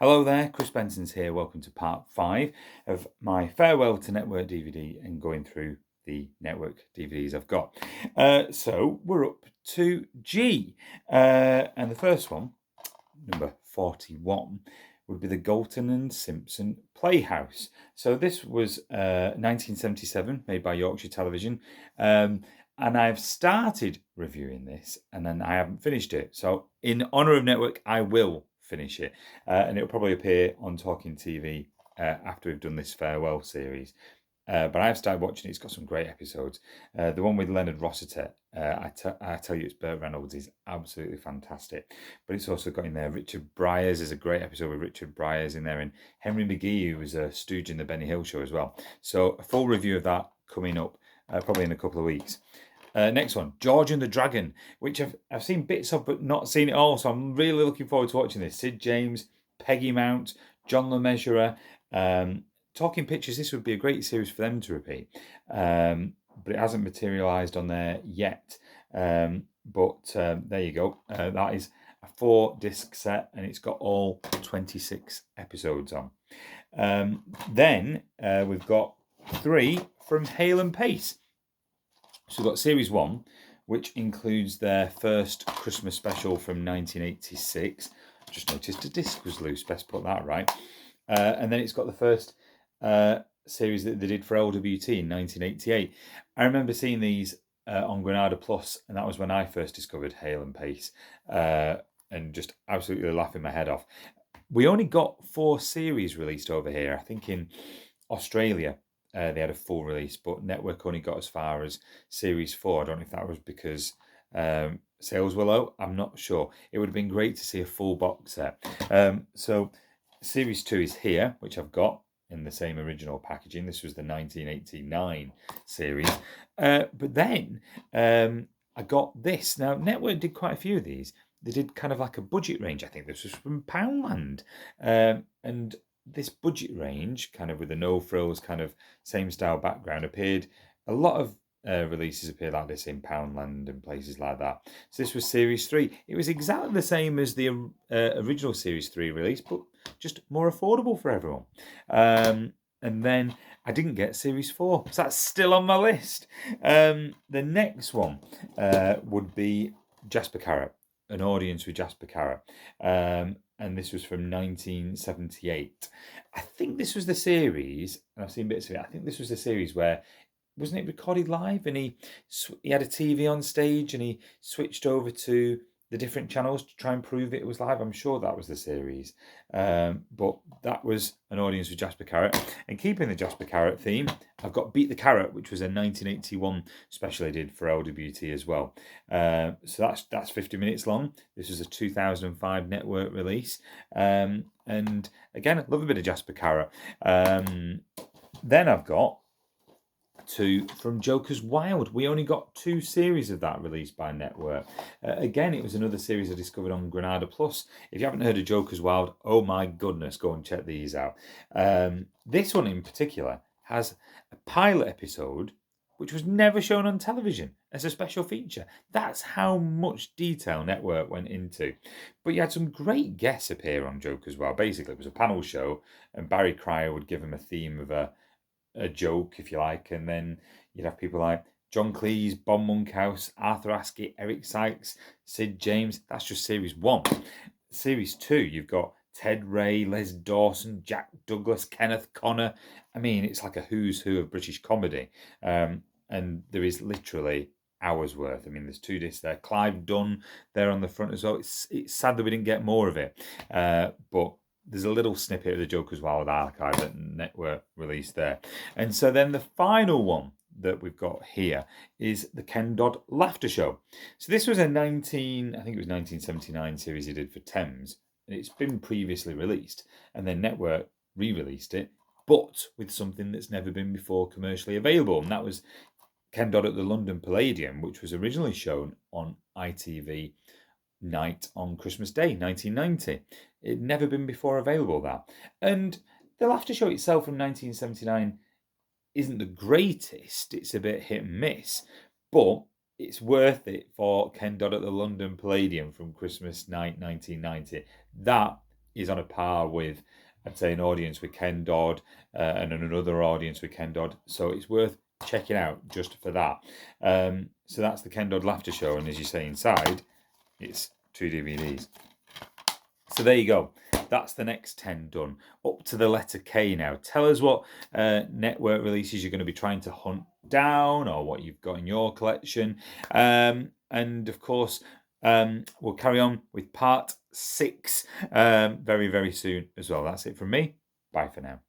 Hello there, Chris Benson's here. Welcome to part 5 of my farewell to network DVD and going through the network DVDs I've got. So we're up to G, and the first one, number 41, would be the Galton and Simpson Playhouse. So this was 1977, made by Yorkshire Television. And I've started reviewing this and then I haven't finished it. So in honour of network, I will finish it. And it'll probably appear on Talking TV after we've done this farewell series. But I've started watching it. It's got some great episodes. The one with Leonard Rossiter, I tell you, it's Burt Reynolds, is absolutely fantastic. But it's also got in there Richard Bryars. There's a great episode with Richard Bryars in there, and Henry McGee, who was a stooge in the Benny Hill show as well. So a full review of that coming up probably in a couple of weeks. Next one, Georgian The Dragon, which I've seen bits of but not seen it all. So I'm really looking forward to watching this. Sid James, Peggy Mount, John LeMessurier. Talking Pictures, this would be a great series for them to repeat. But it hasn't materialised on there yet. But there you go. That is a 4-disc set and it's got all 26 episodes on. Then we've got 3 from Hale and Pace. So we've got Series 1, which includes their first Christmas special from 1986. Just noticed a disc was loose, best put that right. And then it's got the first series that they did for LWT in 1988. I remember seeing these on Granada Plus, and that was when I first discovered Hale and Pace, and just absolutely laughing my head off. We only got 4 series released over here. I think in Australia they had a full release, but Network only got as far as Series 4. I don't know if that was because sales were low. I'm not sure. It would have been great to see a full box set. So Series 2 is here, which I've got in the same original packaging. This was the 1989 series. But then I got this. Now, Network did quite a few of these. They did kind of like a budget range. I think this was from Poundland. And this budget range, kind of with the no-frills, kind of same style background, appeared. A lot of releases appeared like this in Poundland and places like that. So this was Series 3. It was exactly the same as the original Series 3 release, but just more affordable for everyone. And then I didn't get Series 4, so that's still on my list. The next one would be Jasper Carrot, An Audience with Jasper Carrot. And this was from 1978. I think this was the series, and I've seen bits of it. I think this was the series where, wasn't it recorded live? And he had a TV on stage and he switched over to the different channels to try and prove it was live. I'm sure that was the series. But that was An Audience with Jasper Carrot. And keeping the Jasper Carrot theme, I've got Beat the Carrot, which was a 1981 special they did for LWT as well. So that's 50 minutes long. This was a 2005 Network release. And again, I love a bit of Jasper Carrot. Then I've got 2 from Joker's Wild. We only got 2 series of that released by Network. Again, it was another series I discovered on Granada Plus. If you haven't heard of Joker's Wild, oh my goodness, go and check these out. This one in particular has a pilot episode which was never shown on television as a special feature. That's how much detail Network went into. But you had some great guests appear on Joker's Wild. Basically, it was a panel show, and Barry Cryer would give him a theme of a joke, if you like, and then you'd have people like John Cleese, Bob Monkhouse, Arthur Askey, Eric Sykes, Sid James. That's just Series 1. Series 2, you've got Ted Ray, Les Dawson, Jack Douglas, Kenneth Connor. I mean, it's like a who's who of British comedy. And there is literally hours worth. I mean, there's 2 discs there. Clive Dunn there on the front as well. It's sad that we didn't get more of it. But there's a little snippet of the Joker's Wild archive that Network released there. And so then the final one that we've got here is the Ken Dodd Laughter Show. So this was a 1979 series he did for Thames, and it's been previously released, and then Network re-released it, but with something that's never been before commercially available, and that was Ken Dodd at the London Palladium, which was originally shown on ITV night on Christmas Day, 1990. It'd never been before available, that. And the Laughter Show itself from 1979 isn't the greatest. It's a bit hit and miss. But it's worth it for Ken Dodd at the London Palladium from Christmas night 1990. That is on a par with, I'd say, an audience with Ken Dodd and another audience with Ken Dodd. So it's worth checking out just for that. So that's the Ken Dodd Laughter Show. And as you say, inside, it's 2 DVDs. So there you go. That's the next 10 done. Up to the letter K now. Tell us what network releases you're going to be trying to hunt down, or what you've got in your collection. And of course, we'll carry on with part 6 very, very soon as well. That's it from me. Bye for now.